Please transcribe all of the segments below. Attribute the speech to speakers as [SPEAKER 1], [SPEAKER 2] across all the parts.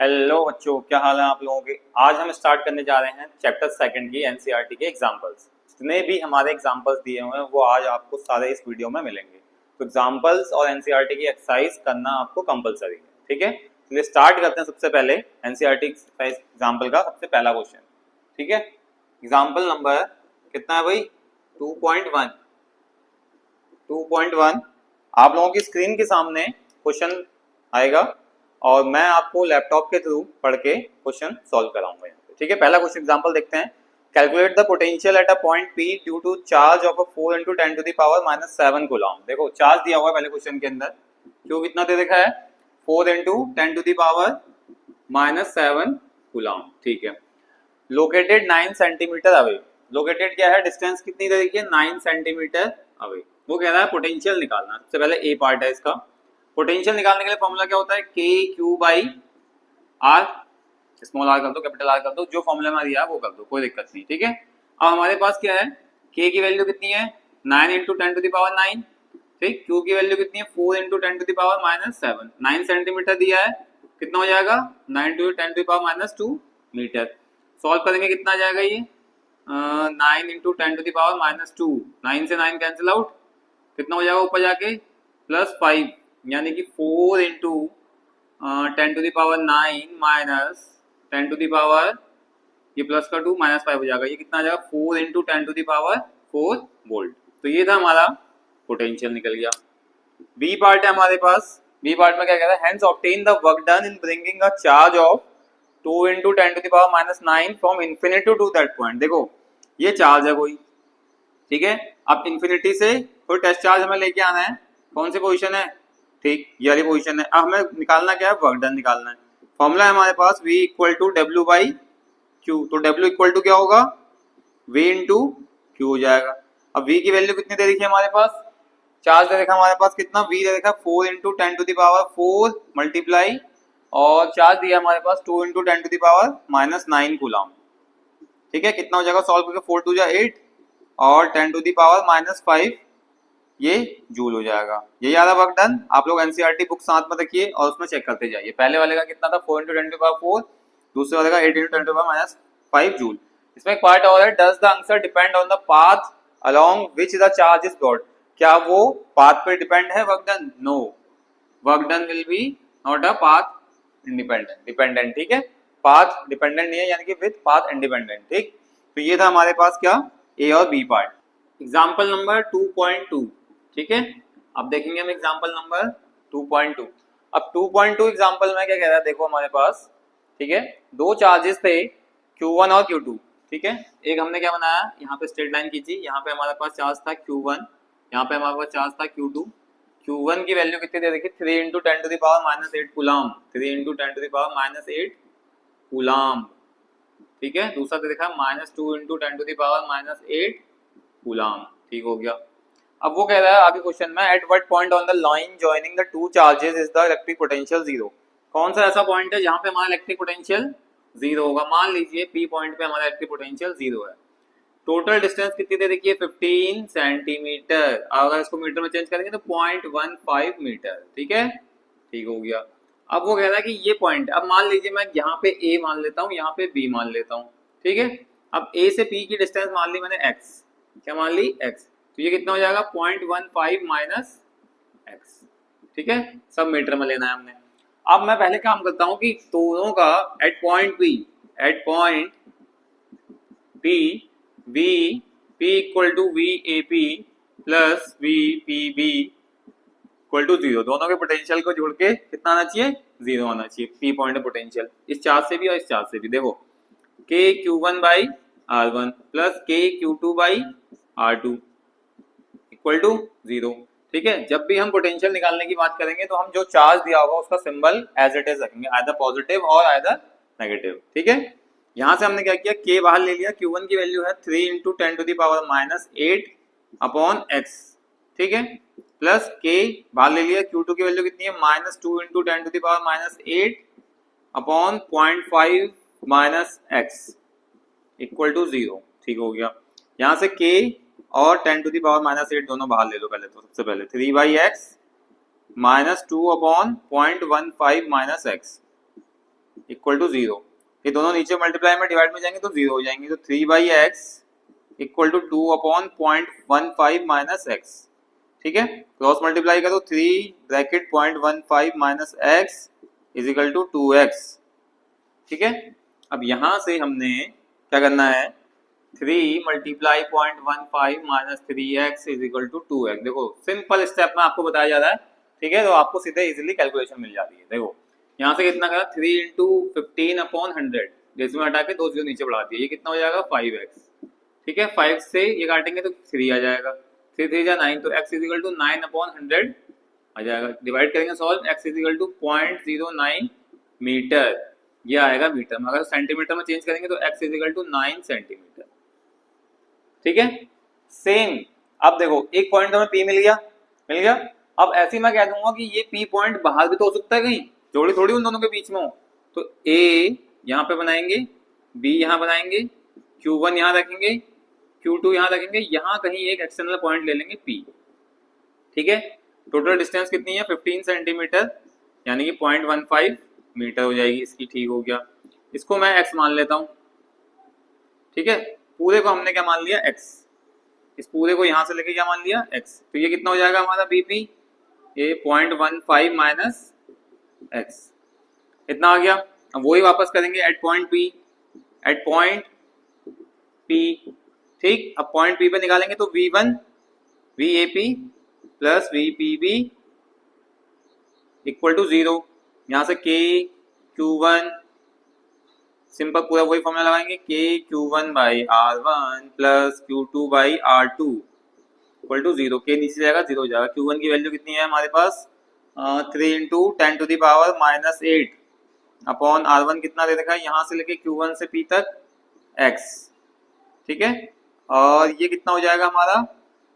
[SPEAKER 1] Hello बच्चों, क्या हाल है आप लोगों के। आज हम स्टार्ट करने जा रहे हैं चैप्टर सेकंड की एनसीईआरटी के एग्जांपल्स। जितने भी हमारे एग्जांपल्स दिए हुए हैं वो आज आपको सारे इस वीडियो में मिलेंगे। तो एग्जांपल्स और एनसीईआरटी की एक्सरसाइज करना आपको कंपलसरी है, ठीक है। चलिए स्टार्ट करते हैं। सबसे पहले एनसीईआरटी एग्जाम्पल का सबसे पहला क्वेश्चन, ठीक है। एग्जाम्पल नंबर कितना है भाई? 2.1। 2.1 आप लोगों की स्क्रीन के सामने क्वेश्चन आएगा और मैं आपको लैपटॉप के थ्रू पढ़ के क्वेश्चन सॉल्व कराऊंगा यहाँ पे, ठीक है। पहला क्वेश्चन एग्जांपल देखते हैं। Calculate the potential at a point P due to charge of 4 × 10⁻⁷ coulomb. देखो चार्ज दिया हुआ है पहले क्वेश्चन के अंदर। क्यों कितना दे रखा है? 4 × 10⁻⁷ कूलम, ठीक है। Located 9 centimetre away. लोकेटेड क्या है? डिस्टेंस कितनी दे रखी है? 9 सेंटीमीटर अवे। वो कह रहा है पोटेंशियल निकालना। सबसे पहले ए पार्ट है इसका। पोटेंशियल निकालने के लिए फॉर्मूला क्या होता है? K Q by R. Small R कर दो, कैपिटल आर कर दो, जो फॉर्मूला में दिया है वो कर दो, कोई दिक्कत नहीं, ठीक है। अब हमारे पास क्या है? के की वैल्यू कितनी है? 9 × 10⁻⁹, ठीक। क्यू की वैल्यू कितनी है? 4 × 10⁻⁷। 9 सेंटीमीटर दिया है, कितना हो जाएगा? 9 × 10⁻⁻2 मीटर। सॉल्व करेंगे कितना आ जाएगा ये? 9 × 10⁻⁻2। 9 से 9 कैंसिल आउट, कितना हो जाएगा ऊपर जाके? +5, यानी कि 4 × 10⁻⁹ -10 टू दी पावर, ये प्लस का 2 -5 हो जाएगा। ये कितना आ जाएगा? 4 × 10⁻⁴ वोल्ट। तो ये था हमारा पोटेंशियल, निकल गया। बी पार्ट है हमारे पास। बी पार्ट में क्या कहता है? Hence obtain the work done in bringing a charge of 2 × 10⁻⁹ from infinity to that point. देखो ये चार्ज है कोई, ठीक है। अब इन्फिनिटी से कोई टेस्ट चार्ज हमें लेके आना है। कौन सी पोजीशन है? ठीक, ये वाली पोजीशन है। अब हमें निकालना क्या है? वर्क डन निकालना है। फॉर्मूला है हमारे पास V = W/Q। तो W = क्या होगा? V × Q हो जाएगा। अब V की वैल्यू कितनी दे रखी है हमारे पास? चार्ज दे रखा हमारे पास, कितना? V दे रखा 4 × 10⁻⁴ मल्टीप्लाई, और चार्ज दिया हमारे पास 2 × 10⁻⁻9 कूलम, ठीक है। कितना हो जाएगा? सॉल्व करके 4 × 2 = 8 और 10⁻⁻5 ये जूल हो जाएगा। यही आ रहा वर्क डन। आप लोग एनसीईआरटी बुक साथ में रखिए और उसमें चेक करते जाइए। पहले वाले का कितना था? 4 × 10⁻⁴, दूसरे वाले का 8 × 10⁻⁵ जूल। इसमें एक पार्ट और है, does the answer depend on the path along which the charge is brought. क्या वो पाथ पे डिपेंड है work done? No, work done will be not a path dependent, ठीक है। पाथ डिपेंडेंट नहीं है, यानी कि विद पाथ इंडिपेंडेंट, ठीक। तो ये था हमारे पास क्या? ए और बी पार्ट। एग्जाम्पल नंबर 2.2, ठीक है। अब देखेंगे हम एग्जाम्पल नंबर 2.2। अब 2.2 एग्जाम्पल में क्या कह रहा है? देखो हमारे पास, ठीक है, दो चार्जेस थे Q1 और Q2, ठीक है। एक हमने क्या बनाया? यहाँ पे स्ट्रेट लाइन खींची। यहाँ पे हमारे पास चार्ज था Q1, यहाँ पे हमारे पास चार्ज था Q2। Q1 की वैल्यू कितनी दे देखिए? 3 × 10⁻⁻8 कूलम। 3 × 10⁻⁸ कूलम, ठीक है। दूसरा दे देखा -2 × 10⁻⁸ कूलम, ठीक हो गया। अब वो कह रहा है आगे क्वेश्चन में, at what point on the line joining the two charges is the electric potential 0। कौन सा ऐसा पॉइंट है जहां पे हमारा इलेक्ट्रिक पोटेंशियल 0 होगा? मान लीजिए P पॉइंट पे हमारा इलेक्ट्रिक पोटेंशियल 0 है। टोटल डिस्टेंस कितनी दे देखिए? 15 सेंटीमीटर। अगर इसको मीटर में चेंज करेंगे तो 0.15 मीटर, ठीक है, ठीक हो गया। अब वो कह रहा है कि ये पॉइंट, अब मान लीजिए मैं यहाँ पे A मान लेता हूँ, यहाँ पे B मान लेता हूँ, ठीक है। अब A से P की डिस्टेंस मान ली मैंने x, क्या मान ली? x। तो ये कितना हो जाएगा? 0.15 माइनस x, ठीक है। सब मीटर में लेना है हमने। अब मैं पहले काम करता हूँ कि दोनों का at point P V P = VAP plus VPB = 0। दोनों के पोटेंशियल को जोड़ के कितना आना चाहिए? 0 आना चाहिए। P पॉइंट है पोटेंशियल, इस चार्ज से भी और इस चार्ज से भी। देखो KQ1/R1 प्लस KQ2/R2 = 0, ठीक है। जब भी हम पोटेंशियल निकालने की बात करेंगे तो हम जो चार्ज दिया होगा उसका सिंबल एज इट इज रखेंगे, आइदर पॉजिटिव और आइदर नेगेटिव, ठीक है। यहाँ से हमने क्या किया? K बाहर ले लिया। Q1 की वैल्यू है 3 × 10⁻⁸ अपॉन x, ठीक है, प्लस K बाहर ले लिया। Q2 की वैल्यू कितनी है? -2 × 10⁻⁸ अपॉन 0.5 माइनस x = 0, ठीक हो गया। यहाँ से K और 10⁻⁸ दोनों बाहर ले लो पहले। तो सबसे पहले 3/x -2 upon 0.15 minus x equal to 0। ये दोनों नीचे मल्टीप्लाई में डिवाइड में जाएंगे तो 0 हो जाएंगे, तो 3/x equal to 2/0.15 minus x. ठीक है, क्रॉस मल्टीप्लाई करो, 3 bracket 0.15 minus x is equal to 2x। ठीक है, अब यहां से हमने क्या करना है, 3 multiply 0.15 minus 3x is equal to 2x। देखो सिंपल स्टेप में आपको बताया जा रहा है। ठीक है, तो आपको सीधे इजीली कैलकुलेशन मिल जाती है। देखो यहाँ से कितना करा, 3 इंटू 15/100, जिसमें हटा के 2 0 नीचे बढ़ा दिया, ये कितना हो जाएगा 5x। ठीक है, 5 से ये काटेंगे तो 3 आ जाएगा, 3 3 जा 9, तो x इज इक्वल टू 9/100 आ जाएगा। डिवाइड करेंगे solve, x is equal to 0.09 metre, ये आएगा मीटर में। अगर सेंटीमीटर में चेंज करेंगे तो x is equal to 9 centimetre. ठीक है, सेम। अब देखो एक पॉइंट हमें P मिल गया। अब ऐसे मैं कह दूंगा कि ये P पॉइंट बाहर भी तो हो सकता है, कहीं जोड़ी थोड़ी उन दोनों के बीच में हो। तो A यहाँ पे बनाएंगे, B यहाँ बनाएंगे, Q1 यहाँ रखेंगे, Q2 यहाँ रखेंगे, यहाँ कहीं एक एक्सटर्नल पॉइंट ले लेंगे P। ठीक है, टोटल डिस्टेंस कितनी है 15 सेंटीमीटर, यानी कि 0.15 मीटर हो जाएगी इसकी। ठीक हो गया, इसको मैं x मान लेता हूँ। ठीक है, पूरे को हमने क्या मान लिया x, इस पूरे को यहां से लेके क्या मान लिया x, तो ये कितना हो जाएगा हमारा BP, ये 0.15 माइनस x, इतना आ गया। अब वही वापस करेंगे एट पॉइंट P। ठीक, अब पॉइंट P पे निकालेंगे तो V1 VAP plus VPB equal to 0। यहां से K Q1, सिंपल पूरा वही फॉर्मूला लगाएंगे, Q1 by R1 plus Q2 by R2 equal to 0। के नीचे जाएगा 0 हो जाएगा। Q1 की वैल्यू कितनी है हमारे पास, 3 into 10 to the power minus 8 upon R1 कितना दे रखा है, यहाँ से लेके Q1 से P तक x। ठीक है, और ये कितना हो जाएगा हमारा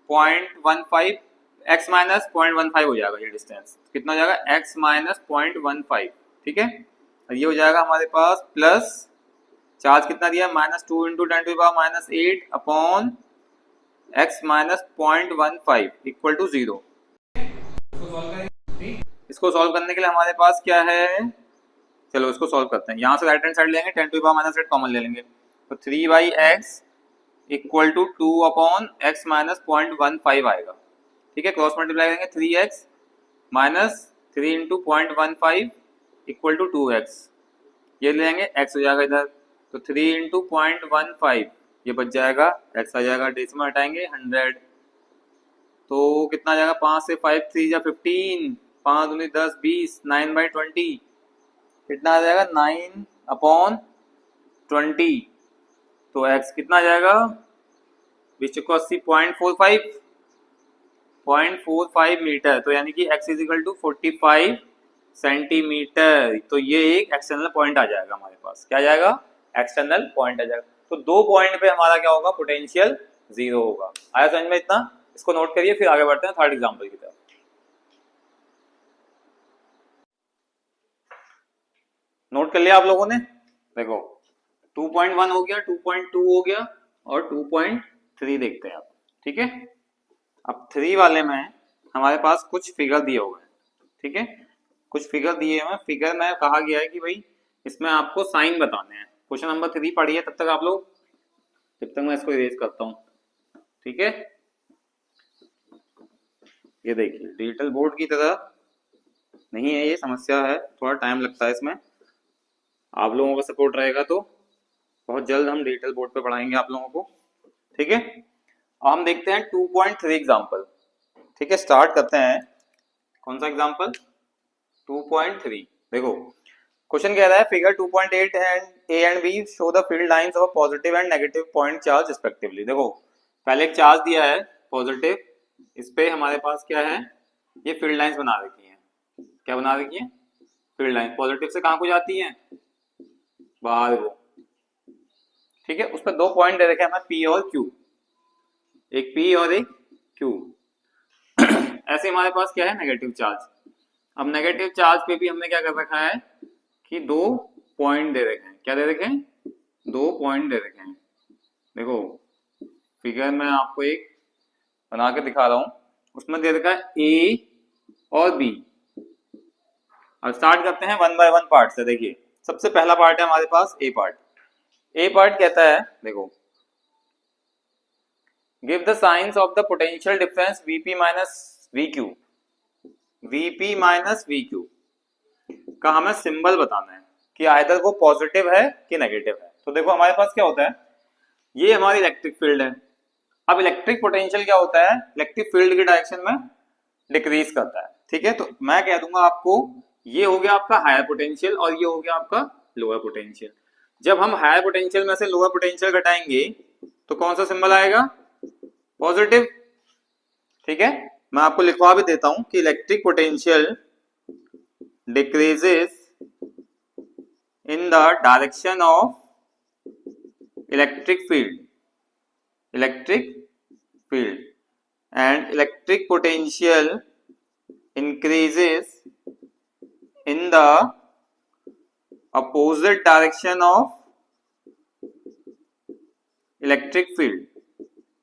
[SPEAKER 1] 0.15, x माइनस 0.15 हो जाएगा, ये डिस्टेंस कितना हो जाएगा x माइनस 0.15। ठीक है, और ये हो जाएगा हमारे पास प्लस चार्ज कितना दिया, -2 into 10 to the power minus 8 upon x minus 0.15 equal to 0। इसको सॉल्व करने के लिए हमारे पास क्या है, चलो इसको सॉल्व करते हैं। यहाँ से राइट हैंड साइड लेंगे, 10 to the power minus 8 common ले लेंगे, तो 3/x equal to 2 upon x minus 0.15 आएगा। ठीक है, क्रॉस मल्टीप्लाई करेंगे, 3x minus 3 into 0.15 equal to 2x, ये ले लेंगे, x हो जाएगा इधर, तो 3 इंटू 0.15 ये बच जाएगा, x आ जाएगा, डेसिमल हटाएंगे 100, तो कितना आ जाएगा, 5 से 5 3 जा 15, 5 दूनी 10 20, 9/20 कितना आ जाएगा 9/20। तो x कितना आ जाएगा 80 0.45 मीटर, तो यानी कि x is equal to 45 centimetre. तो ये एक एक्सटर्नल पॉइंट आ जाएगा हमारे पास, क्या आ जाएगा, एक्सटर्नल पॉइंट आ जाएगा। तो 2 पॉइंट पे हमारा क्या होगा, पोटेंशियल 0 होगा। आया समझ में इतना, इसको नोट करिए, फिर आगे बढ़ते हैं थर्ड एग्जाम्पल की तरफ। नोट कर लिया आप लोगों ने, देखो 2.1 हो गया, 2.2 हो गया, और 2.3 देखते हैं आप। ठीक है, अब 3 वाले में हमारे पास कुछ फिगर दिए हुए हैं। ठीक है, कुछ फिगर दिए हुए हैं, फिगर में कहा गया है कि भाई इसमें आपको साइन बताने हैं। क्वेश्चन नंबर 3 पढ़िए तब तक आप लोग, जब तक मैं इसको इरेज करता हूँ। ठीक है, ये देखिए डिजिटल बोर्ड की तरह नहीं है, ये समस्या है, थोड़ा टाइम लगता है इसमें। आप लोगों का सपोर्ट रहेगा तो बहुत जल्द हम डिजिटल बोर्ड पे पढ़ाएंगे आप लोगों को। ठीक है, अब हम देखते हैं 2.3 एग्जाम्पल। ठीक है, स्टार्ट करते हैं। कौन सा एग्जाम्पल, 2.3। देखो क्वेश्चन कह रहा है, figure 2.8 and A and B show the field lines of positive and negative point charge respectively. देखो पहले एक चार्ज दिया है पॉजिटिव, इस पे हमारे पास क्या है, ये फील्ड लाइंस बना रखी है। क्या बना रखी है, फील्ड लाइन पॉजिटिव से कहां को जाती है, बाहर को। ठीक है, उस पर 2 पॉइंट दे रखे हैं हमें, P और Q, एक P और एक Q। ऐसे हमारे पास क्या है, नेगेटिव चार्ज। अब नेगेटिव चार्ज पे भी हमने क्या कर रखा है कि 2 पॉइंट दे रखे हैं। क्या दे रखे हैं, 2 पॉइंट दे रखे हैं। देखो फिगर में आपको एक बना के दिखा रहा हूं, उसमें दे रखा है A और B। अब स्टार्ट करते हैं 1 बाय 1 पार्ट से। देखिए सबसे पहला पार्ट है हमारे पास ए पार्ट। ए पार्ट कहता है देखो, give the science of the potential difference Vp minus Vq, Vp minus Vq का हमें सिंबल बताना है कि आइदर वो पॉजिटिव है कि नेगेटिव है। तो देखो हमारे पास क्या होता है, ये हमारी इलेक्ट्रिक फील्ड है। अब इलेक्ट्रिक पोटेंशियल क्या होता है, इलेक्ट्रिक फील्ड की डायरेक्शन में डिक्रीज करता है। ठीक है, तो मैं कह दूंगा आपको ये हो गया आपका हायर पोटेंशियल और ये हो गया आपका लोअर पोटेंशियल। जब हम हायर पोटेंशियल में से लोअर पोटेंशियल घटाएंगे तो कौन सा सिंबल आएगा, पॉजिटिव। ठीक है, मैं आपको लिखवा भी देता हूं कि electric potential decreases in the direction of electric field, electric field, and electric potential increases in the opposite direction of electric field।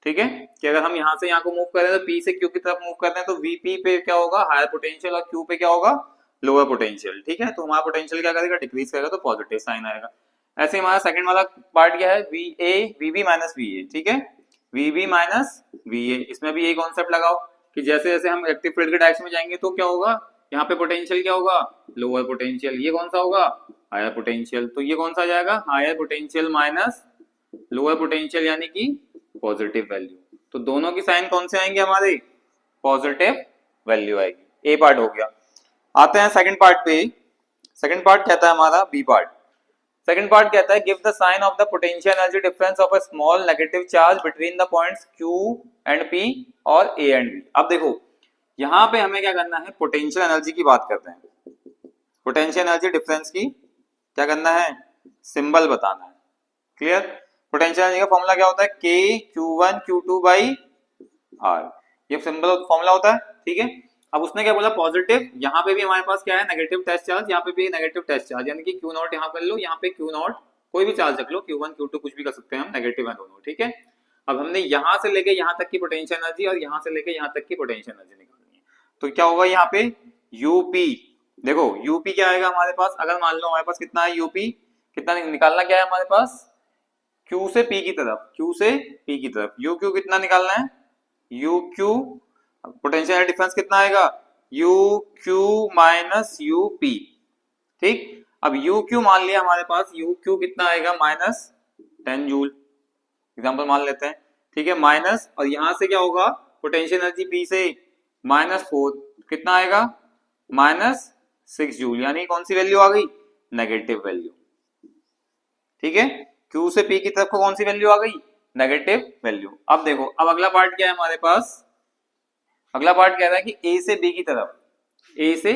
[SPEAKER 1] ठीक है, कि अगर हम यहां से यहां को मूव करें तो P से Q की तरफ मूव करते हैं तो Vp पे क्या होगा, हायर पोटेंशियल, और Q पे क्या होगा, लोअर पोटेंशियल। ठीक है, तो हमारा पोटेंशियल क्या करेगा, डिक्रीज करेगा, तो पॉजिटिव साइन आएगा। ऐसे हमारा सेकंड वाला पार्ट क्या है, VA VB माइनस VA। ठीक है, VB माइनस VA, इसमें भी यही कॉन्सेप्ट लगाओ कि जैसे जैसे हम इलेक्ट्रिक फील्ड के डायरेक्शन में जाएंगे तो क्या होगा, यहाँ पे पोटेंशियल क्या होगा, लोअर पोटेंशियल। ये कौन सा होगा, हायर पोटेंशियल। तो ये कौन सा आ जाएगा, higher potential minus lower potential, यानी कि पॉजिटिव वैल्यू। तो दोनों की साइन कौन से आएंगे, हमारे पॉजिटिव वैल्यू आएगी। ए पार्ट हो गया। आते हैं सेकंड पार्ट पे। सेकंड पार्ट कहता है हमारा बी पार्ट। सेकंड पार्ट कहता है give the sign of the potential energy difference of a small negative charge between the points Q and P और A एंड B। अब देखो यहां पे हमें क्या करना है, पोटेंशियल एनर्जी की बात करते हैं। पोटेंशियल एनर्जी डिफरेंस की क्या करना है, सिंबल बताना है। क्लियर, पोटेंशियल एनर्जी का फॉर्मूला क्या होता है, K Q1 Q2 by R, ये सिंबल फॉर्मूला होता है। ठीक है, अब उसने क्या बोला, पॉजिटिव। यहाँ पे भी हमारे पास क्या है, नेगेटिव टेस्ट चार्ज, यहाँ पे भी नेगेटिव टेस्ट चार्ज, यानी कि Q नॉट यहाँ कर लो, यहाँ पे Q नॉट कोई भी चार्ज रख लो, Q1 Q2 कुछ भी कर सकते हैं हम, नेगेटिव है दोनों। ठीक है, अब हमने यहाँ से लेके यहाँ तक की पोटेंशियल एनर्जी और यहाँ से लेके यहाँ तक की पोटेंशियल एनर्जी निकालनी है। तो क्या होगा यहाँ पे यूपी, देखो यूपी क्या आएगा हमारे पास, अगर मान लो हमारे पास कितना है यूपी, कितना निकालना क्या है हमारे पास, Q से P की तरफ, Q से P की तरफ, यू क्यू कितना निकालना है, यू क्यू, पोटेंशियल डिफरेंस कितना आएगा, you Q minus U P. ठीक, अब यू क्यू मान लिया हमारे पास, यू क्यू कितना आएगा, माइनस 10 जूल, एग्जांपल मान लेते हैं। ठीक है, माइनस, और यहां से क्या होगा, पोटेंशियल एनर्जी P से -4, कितना आएगा, -6 जूल, यानी कौन सी वैल्यू आ गई, नेगेटिव वैल्यू। ठीक है, Q से P की तरफ को कौन सी वैल्यू आ गई, नेगेटिव वैल्यू। अब देखो, अब अगला पार्ट क्या है हमारे पास, अगला पार्ट कह रहा है कि A से B की तरफ, A से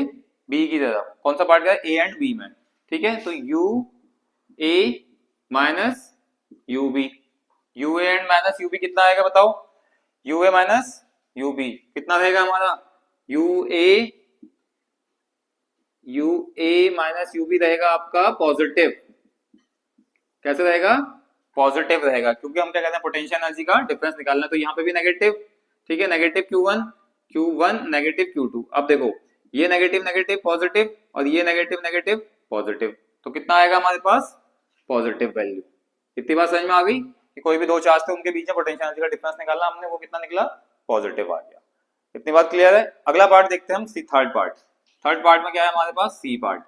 [SPEAKER 1] B की तरफ, कौन सा पार्ट कह रहा है, A एंड B में। ठीक है, तो U A minus U B, U A and minus U B कितना आएगा बताओ, U A minus U B कितना रहेगा हमारा, U A minus U B रहेगा आपका पॉजिटिव। कैसे रहेगा, पॉजिटिव रहेगा, क्योंकि हम क्या कहते हैं, पोटेंशियल एनर्जी का डिफरेंस निकालना। तो यहाँ पे भी नेगेटिव, ठीक है, नेगेटिव Q1 नेगेटिव Q2। अब देखो ये नेगेटिव नेगेटिव पॉजिटिव और ये नेगेटिव नेगेटिव पॉजिटिव, तो कितना आएगा हमारे पास, पॉजिटिव वैल्यू। इतनी बात समझ में आ गई कि कोई भी दो चार्ज थे उनके बीच में पोटेंशियल एनर्जी का डिफरेंस निकालना हमने, वो कितना निकला, पॉजिटिव आ गया। इतनी बात क्लियर है। अगला पार्ट देखते हैं हम, थर्ड पार्ट। थर्ड पार्ट में क्या है हमारे पास, सी पार्ट।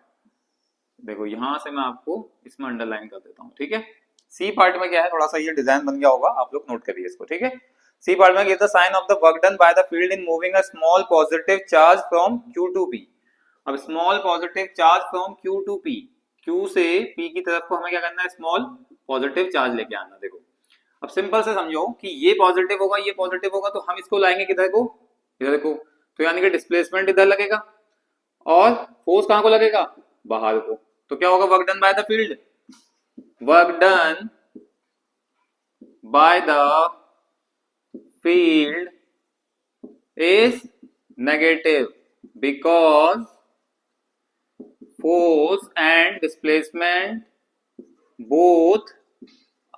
[SPEAKER 1] देखो यहां से मैं आपको इसमें अंडरलाइन कर देता हूं। ठीक है, सी पार्ट में क्या है, थोड़ा सा ये डिजाइन बन गया होगा, आप लोग नोट करिए इसको। ठीक है, सी पार्ट में give the sign of the work done by the field in moving a small positive charge from Q to P। अब small positive charge from Q to P, Q से P की तरफ को हमें क्या करना है, स्मॉल पॉजिटिव चार्ज लेके आना। देखो अब सिंपल से समझो कि ये पॉजिटिव होगा, ये पॉजिटिव होगा, तो हम इसको लाएंगे किधर को, इधर को, तो यानी कि डिस्प्लेसमेंट इधर लगेगा और फोर्स कहां को लगेगा, बाहर को। तो क्या होगा, work done by the field, work done by the field is negative because force and displacement both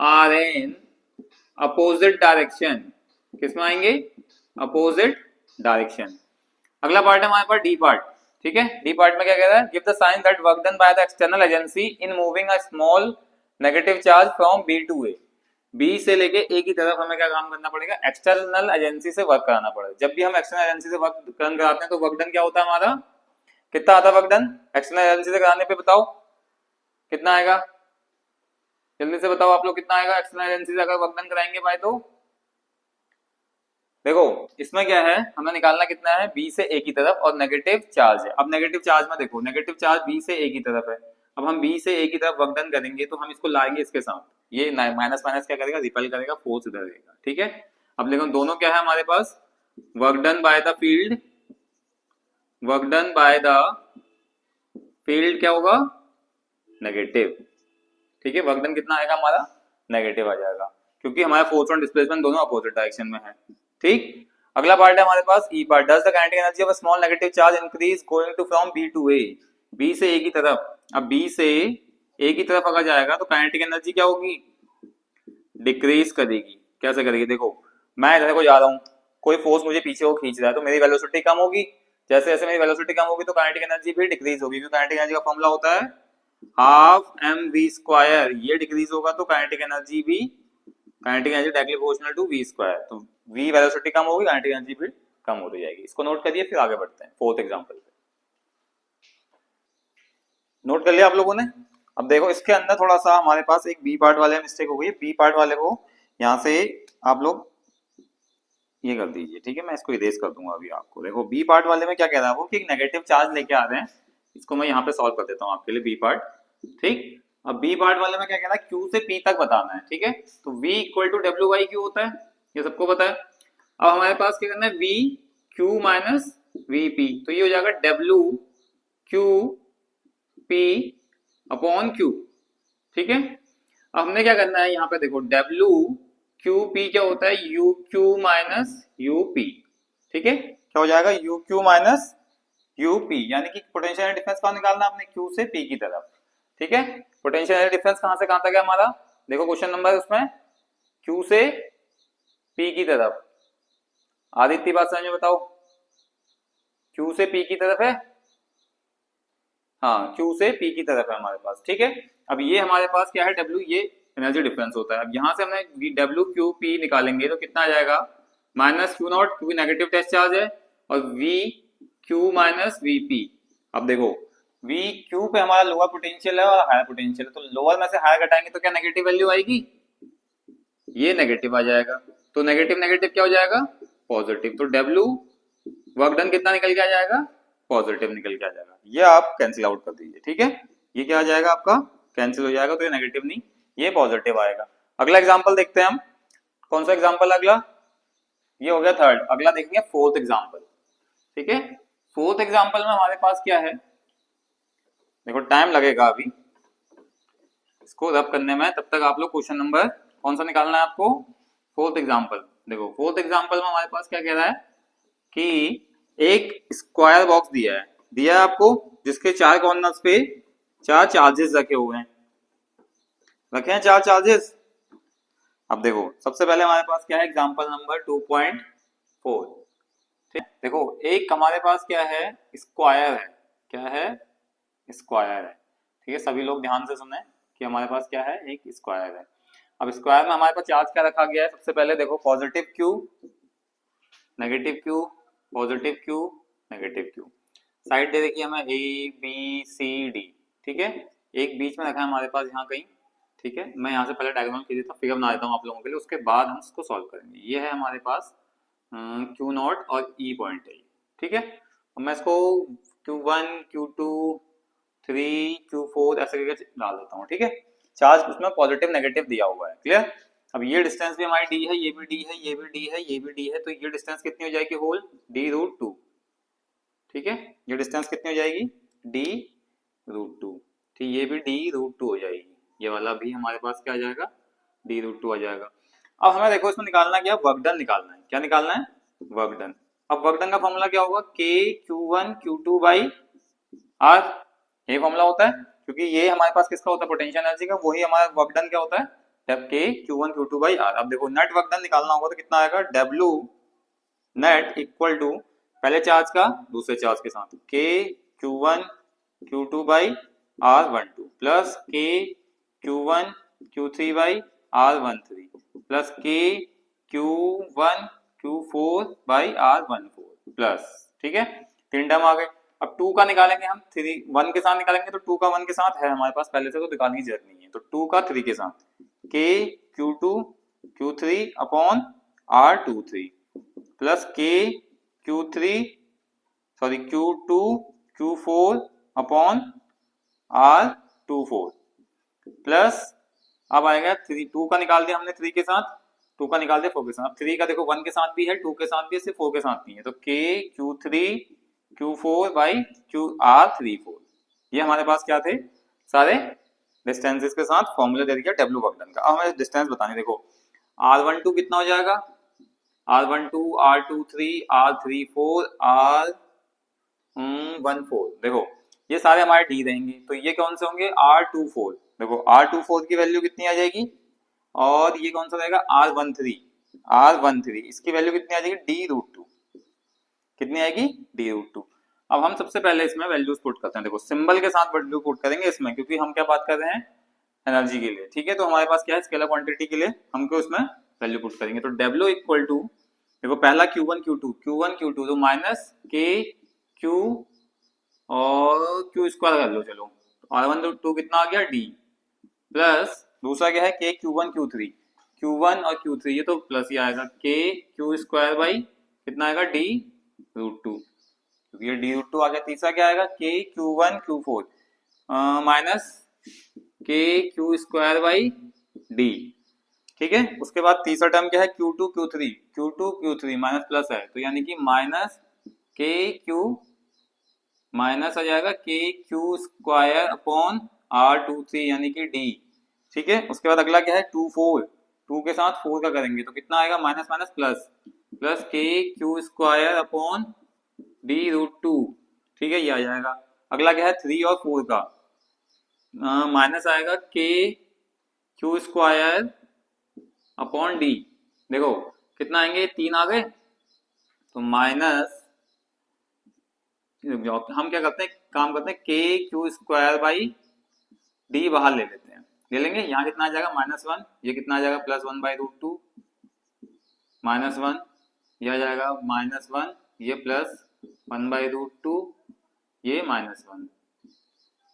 [SPEAKER 1] are in opposite direction। किसमें आएंगे, opposite direction। अगला पार्ट है हमारे पास डी पार्ट। ठीक है। डी पार्ट में क्या कह रहा है, give the sign that work done by the external agency in moving a small negative charge from B to A. B से लेके ए की तरफ हमें क्या काम करना पड़ेगा, एक्सटर्नल एजेंसी से वर्क कराना पड़ेगा। जब भी हम एक्सटर्नल एजेंसी से वर्क रन कराते हैं तो वर्क डन क्या होता है हमारा, कितना आता है वर्क डन एक्सटर्नल एजेंसी से कराने पे, बताओ कितना आएगा, जल्दी से बताओ आप लोग कितना आएगा एक्सटर्नल एजेंसी से अगर वर्क डन कराएंगे भाई। तो देखो इसमें क्या है, हमें निकालना कितना है, बी से ए की तरफ और नेगेटिव चार्ज है। अब नेगेटिव चार्ज में देखो, नेगेटिव चार्ज बी से ए की तरफ है। अब हम बी से ए की तरफ वर्क डन करेंगे तो हम इसको लाएंगे इसके साथ, ये माइनस माइनस क्या करेगा, रिपेल करेगा, फोर्स इधर रहेगा, ठीक है। अब देखो दोनों क्या है हमारे पास, work done by the field, work done by the field क्या होगा, नेगेटिव, ठीक है। वर्क डन कितना आएगा हमारा, नेगेटिव आ जाएगा, क्योंकि हमारा फोर्स और डिस्प्लेसमेंट दोनों अपोजिट डायरेक्शन में है, ठीक। अगला पार्ट है हमारे पास E part, does the kinetic energy of a small negative charge increase going to from B to A, B से ए की तरफ। अब बी से ए की तरफ अगर जाएगा तो काइनेटिक एनर्जी क्या होगी, डिक्रीज करेगी। कैसे करेगी, देखो मैं इधर को जा रहा हूँ, कोई फोर्स मुझे पीछे को खींच रहा है तो मेरी वेलोसिटी कम होगी, जैसे जैसे मेरी वेलोसिटी कम होगी तो काइनेटिक एनर्जी भी डिक्रीज होगी, क्योंकि काइनेटिक एनर्जी का फॉर्मूला होता है हाफ एम वी स्क्वायर, ये डिक्रीज होगा तो काइनेटिक एनर्जी भी, kinetic energy directly proportional to V square, तो वी वेलोसिटी कम होगी, काइनेटिक एनर्जी भी कम हो जाएगी। इसको नोट करिए, फिर आगे बढ़ते हैं फोर्थ एग्जांपल पे। नोट कर लिया आप लोगों ने। अब देखो इसके अंदर थोड़ा सा हमारे पास एक बी पार्ट वाले मिस्टेक हो गई, बी पार्ट वाले को यहाँ से आप लोग ये कर दीजिए, ठीक है। मैं इसको इरेज कर दूंगा अभी आपको। देखो बी पार्ट वाले में क्या कह रहा है वो, कि एक नेगेटिव चार्ज लेके आ रहे हैं, इसको मैं यहाँ पे सॉल्व कर देता हूँ आपके लिए, बी पार्ट, ठीक। अब बी पार्ट वाले में क्या कह रहा है, क्यू से पी तक बताना है, ठीक है। तो v equal to W by Q होता है, ये सबको पता है। अब हमारे पास क्या करना है, v Q minus V P, तो ये हो जाएगा W Q P upon Q, ठीक है। अब हमने क्या करना है यहाँ पे, देखो डब्ल्यू क्यू पी क्या होता है, you Q minus U P, ठीक है। क्या हो जाएगा, you Q minus U P, यानी कि पोटेंशियल डिफरेंस कहाँ निकालना है आपने, क्यू से पी की तरफ, ठीक है। पोटेंशियल डिफरेंस कहां से कहां तक है हमारा, देखो क्वेश्चन नंबर उसमें क्यू से पी की तरफ, आदित्य बात समझ में बताओ, क्यू से पी की तरफ है, हाँ क्यू से पी की तरफ है हमारे पास, ठीक है। अब ये हमारे पास क्या है, डब्ल्यू, ये एनर्जी डिफरेंस होता है। अब यहां से हमने डब्ल्यू क्यू पी निकालेंगे तो कितना आ जाएगा, माइनस क्यू नॉट, क्योंकि नेगेटिव टेस्ट चार्ज है, और we Q minus V P. अब देखो वी क्यू पे हमारा लोअर पोटेंशियल है और हायर पोटेंशियल है, तो लोअर में से हायर घटाएंगे तो क्या नेगेटिव वैल्यू आएगी, ये नेगेटिव आ जाएगा, तो नेगेटिव नेगेटिव क्या हो जाएगा, पॉजिटिव। तो डब्ल्यू वर्क डन कितना निकल के आ जाएगा, पॉजिटिव निकल के आ जाएगा। ये आप कैंसिल आउट कर दीजिए, ठीक है। ये क्या आ जाएगा आपका, कैंसिल हो जाएगा, तो ये नेगेटिव नहीं, ये पॉजिटिव आएगा। अगला एग्जाम्पल देखते हैं हम, कौन सा एग्जाम्पल अगला, ये हो गया थर्ड। अगला देखेंगे फोर्थ एग्जाम्पल, ठीक है। फोर्थ एग्जाम्पल में हमारे पास क्या है, देखो टाइम लगेगा अभी इसको रब करने में, तब तक आप लोग क्वेश्चन नंबर कौन सा निकालना है आपको, फोर्थ एग्जाम्पल। देखो फोर्थ एग्जाम्पल में हमारे पास क्या कह रहा है कि एक स्क्वायर बॉक्स दिया है आपको, जिसके चार कॉर्नर्स पे चार चार्जेस रखे हुए हैं, रखे हैं चार चार्जेस। अब देखो सबसे पहले हमारे पास क्या है, एग्जाम्पल नंबर 2.4, ठीक। देखो एक हमारे पास क्या है, स्क्वायर है, क्या है, स्क्वायर है, ठीक है। सभी लोग ध्यान से सुने कि हमारे पास क्या है, एक स्क्वायर है। अब स्क्वायर में हमारे पास चार्ज क्या रखा गया है, सबसे पहले देखो positive Q, negative Q, positive Q, negative Q. Side दे देखिए हमें ए बी सी डी, ठीक है। एक बीच में रखा है हमारे पास यहाँ कहीं, ठीक है। मैं यहाँ से पहले डायग्राम खींच देता हूँ, फिगर बना देता हूँ आप लोगों के लिए, उसके बाद हम इसको सॉल्व करेंगे। ये है हमारे पास क्यू नॉट और ई पॉइंट है, ठीक है। अब मैं इसको Q1 Q2 3 Q4 ऐसे करके डाल देता हूँ, ठीक है। चार्ज उसमें पॉजिटिव नेगेटिव दिया हुआ है, क्लियर। अब ये डिस्टेंस भी हमारी डी है, ये भी डी है, ये भी डी है, ये भी डी है, तो ये डिस्टेंस कितनी हो जाएगी, होल d√2, ठीक है। ये डिस्टेंस कितनी हो जाएगी, d√2, ठीक। ये भी d√2 हो जाएगी, ये वाला भी हमारे पास क्या आ जाएगा, d√2 आ जाएगा। अब हमें देखो इसमें निकालना क्या, वर्क डन निकालना है, क्या निकालना है, वर्क डन। अब वर्क डन का फॉर्मूला क्या होगा, k Q1 Q2 by R, ये फॉर्मूला होता है, क्योंकि ये हमारे पास किसका होता है, पोटेंशियल एनर्जी का, वही हमारा वर्क डन क्या होता है, जब k Q1 Q2 by R। अब देखो नेट वर्क डन निकालना होगा तो कितना आएगा, W नेट इक्वल टू पहले चार्ज का दूसरे चार्ज के साथ, k Q1 Q2 by R12 plus K Q1 Q3 by R13 plus K Q1 Q4 by R14 plus, ठीक है, 3 टर्म आ गए। अब 2 का निकालेंगे हम, 3 1 के साथ निकालेंगे तो 2 का 1 के साथ है हमारे पास पहले से, तो निकालने की जरूरत नहीं है। तो 2 का 3 के साथ K Q2 Q3 upon R23 plus K Q3 sorry Q2 Q4 upon R24 plus अब आएगा 3, 2 का निकाल दिया हमने 3 के साथ, 2 का निकाल दिया 4 के साथ। 3 का देखो 1 के साथ भी है, 2 के साथ भी है, सिर्फ 4 के साथ नहीं है। तो K Q3 Q4 by R34, ये हमारे पास क्या थे, सारे डिस्टेंसेस के साथ फॉर्मूला दे दिया W वर्क डन का। अब हमें डिस्टेंस बताने, देखो R12 कितना हो जाएगा, R12 R23 R34 R14, देखो ये सारे हमारे D रहेंगे। तो ये कौन से होंगे, R24, देखो R24 की वैल्यू कितनी आ जाएगी, और ये कौन सा रहेगा R13, इसकी वैल्यू कितनी आ जाएगी D√2, कितनी आएगी D√2। अब हम सबसे पहले इसमें वैल्यूज पुट करते हैं, देखो सिंबल के साथ वैल्यू पुट करेंगे इसमें, क्योंकि हम क्या बात कर रहे हैं, एनर्जी के लिए, ठीक है। तो हमारे पास क्या है, स्केलर क्वांटिटी के लिए हमको इसमें वैल्यू पुट करेंगे। तो W इक्वल टू, देखो पहला Q1 Q2 तो माइनस K Q और Q स्क्वायर कर लो, चलो R12 कितना आ गया D, प्लस दूसरा क्या है K Q1 Q1 और Q3, ये तो प्लस ही आएगा, K Q स्क्वायर बाई कितना आएगा D√2, क्योंकि ये D√2 आ गया। तीसरा क्या आएगा K Q1 Q4 minus K Q square by D, ठीक है। उसके बाद तीसरा टर्म क्या है Q2 Q3 माइनस प्लस है, तो यानी कि माइनस K Q माइनस आ जाएगा K Q square upon R23 यानी कि D, ठीक है। उसके बाद अगला क्या है 2 के साथ 4 का करेंगे तो कितना आएगा, minus minus plus K Q square upon D√2, ठीक है, ये आ जाएगा। अगला क्या है 3 और 4 का, माइनस आएगा K Q square upon D, देखो कितना आएंगे, 3 आ गए, तो माइनस, हम क्या करते हैं, काम करते हैं K Q square by D बाहर ले लेते हैं, ले लेंगे, यहाँ कितना आ जाएगा -1, ये कितना आ जाएगा +1/√2 -1, यह आ जाएगा -1, ये +1/√2, ये -1,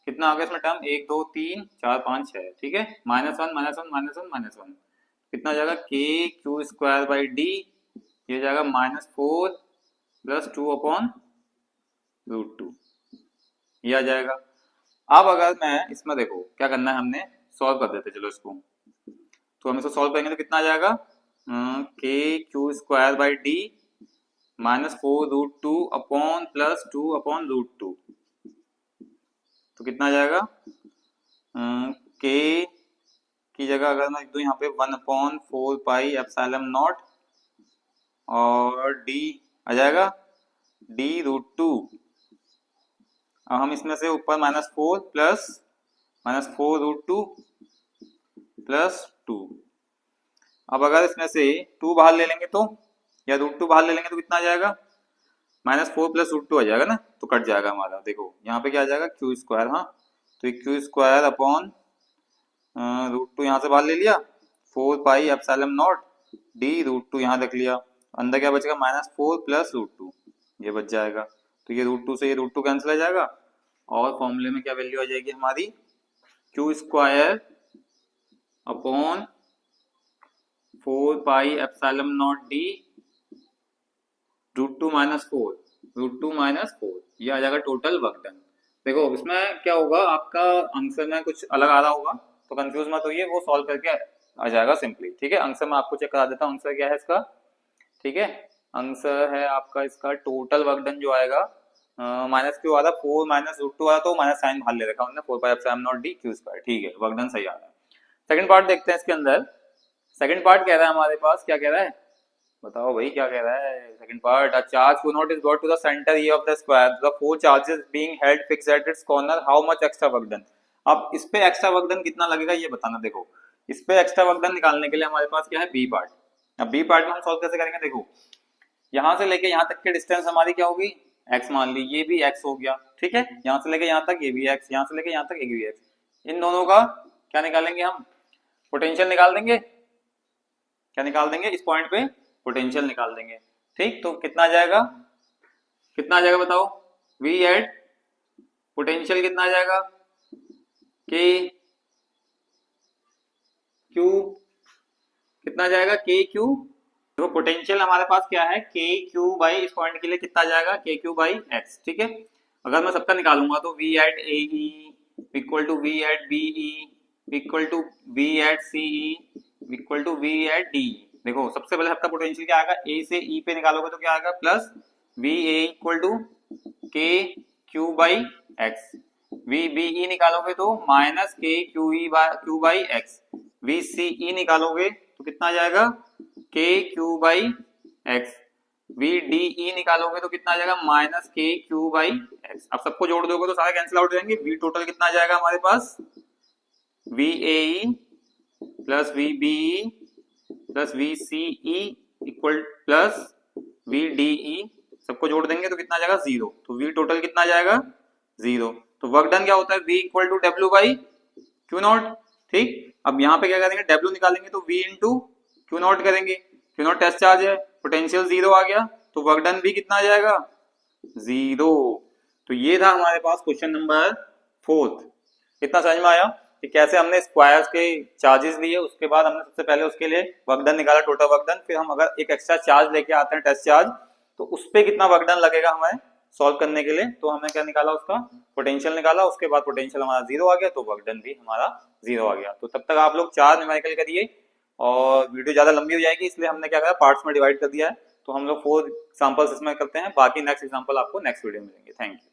[SPEAKER 1] कितना आ गया इसमें टर्म 1 2 3 4 5 6, ठीक है, -1 कितना आ जाएगा K Q square by D, ये जाएगा -4 + 2/√2, ये आ जाएगा। अब अगर मैं इसमें देखो क्या करना है, हमने सॉल्व कर देते, चलो इसको, तो हम इसको सॉल्व करेंगे तो कितना आ जाएगा K Q square by D -4√2 upon +2/√2, तो कितना आ जाएगा, K की जगह अगर मैं लिख दूं यहाँ पे 1/4 पाई एप्सिलॉन नॉट और D आ जाएगा D√2। अब हम इसमें से ऊपर -4 प्लस -4√2 प्लस 2, अब अगर इसमें से 2 बाहर ले लेंगे तो, या √2 बाहर ले लेंगे तो कितना आ जाएगा, -4 + √2 आ जाएगा ना, तो कट जाएगा हमारा, देखो यहाँ पे क्या आ जाएगा Q स्क्वायर, हाँ तो Q स्क्वायर अपॉन √2 यहाँ से बाहर ले लिया, 4 पाई एप्सिलॉन नॉट D√2 यहाँ रख लिया, अंदर क्या बचेगा -4 + √2, ये बच जाएगा। तो ये √2 से ये √2 कैंसिल हो जाएगा, और फॉर्मूले में क्या वैल्यू आ जाएगी हमारी, Q square upon 4 pi epsilon not D √2 -4, ये आ जाएगा टोटल वर्क डन। देखो इसमें क्या होगा, आपका आंसर में कुछ अलग आ रहा होगा तो कंफ्यूज मत होइए, वो सॉल्व करके आ जाएगा सिंपली, ठीक है। आंसर मैं आपको चेक करा देता हूँ, आंसर क्या है इसका, ठीक है। आंसर है आपका इसका टोटल वर्क डन जो आएगा, माइनस क्यू आ रहा, 4 - √2 आ रहा, तो माइनस साइन बाहर ले रखा हमने, 4 pi epsilon not D Q square, ठीक है, वर्क डन सही आ रहा है। सेकंड पार्ट देखते हैं इसके अंदर। सेकंड पार्ट कह रहा है हमारे पास, क्या कह रहा है, बताओ भाई क्या कह रहा है second part, a charge Q0 is brought to the center E of the square, the 4 charges being held fixed at its corner, how much extra work done। अब इस पे एक्स्ट्रा वर्क डन कितना लगेगा ये बताना। देखो इस पे एक्स्ट्रा वर्क डन निकालने के लिए हमारे पास क्या है, बी पार्ट। अब बी पार्ट में हम सॉल्व कैसे करेंगे, देखो यहाँ से लेके यहाँ तक की डिस्टेंस हमारी क्या होगी x मान ली, ये भी x हो गया, ठीक है, यहाँ से लेके यहाँ तक ये भी x, यहाँ से लेके यहाँ तक ये भी x, इन दोनों का क्या निकालेंगे हम, पोटेंशियल निकाल देंगे, क्या निकाल देंगे, इस पॉइंट पे पोटेंशियल निकाल देंगे, ठीक। तो कितना आ जाएगा, कितना आ जाएगा बताओ, v एट पोटेंशियल कितना आ जाएगा, k क्यू, कितना आ जाएगा k क्यू, देखो पोटेंशियल हमारे पास क्या है k क्यू बाई, इस पॉइंट के लिए कितना आ जाएगा k क्यू बाई x, ठीक है। अगर मैं सबका निकालूंगा तो v at A equal to v at B equal to v at C equal to v at D. देखो सबसे पहले सबका पोटेंशियल क्या आएगा, a से e पे निकालोगे तो क्या आएगा, plus v a equal to k Q by x, v b e निकालोगे तो minus k Q by x, v c e निकालोगे तो कितना आ जाएगा k Q by x, v d e निकालोगे तो कितना आ जाएगा, minus k Q by x. अब सबको जोड़ दोगे तो सारे कैंसिल आउट हो जाएंगे, v टोटल कितना आ जाएगा हमारे पास, v a e plus v b e plus v c e equal plus v d e, सबको जोड़ देंगे तो कितना आ जाएगा 0, तो v टोटल कितना आ जाएगा 0। तो वर्क डन क्या होता है, v equal to W by Q nought, ठीक। अब यहाँ पे क्या करेंगे, डब्ल्यू निकालेंगे तो v इंटू क्यू नॉट करेंगे, क्यू नॉट टेस्ट चार्ज है, पोटेंशियल 0 आ गया, तो वर्क डन भी कितना आ जाएगा 0। तो ये था हमारे पास क्वेश्चन नंबर 4। कितना समझ में आया कि कैसे हमने स्क्वायर्स के चार्जेस लिए, उसके बाद हमने सबसे पहले उसके लिए वर्क डन निकाला, टोटल वर्क डन, फिर हम अगर एक एक्स्ट्रा चार्ज लेके आते हैं टेस्ट चार्ज, तो उस पर कितना वर्क डन लगेगा हमें सॉल्व करने के लिए, तो हमने क्या निकाला, उसका पोटेंशियल निकाला, उसके बाद पोटेंशियल हमारा 0 आ गया, तो वर्क डन भी हमारा 0 आ गया। तो तब तक आप लोग 4 न्यूमेरिकल करिए, और वीडियो ज्यादा लंबी हो जाएगी इसलिए हमने क्या करा, पार्ट्स में डिवाइड कर दिया है। तो हम लोग 4 एग्जांपल्स इसमें करते हैं, बाकी नेक्स्ट एग्जांपल आपको नेक्स्ट वीडियो में मिलेंगे। Thank you.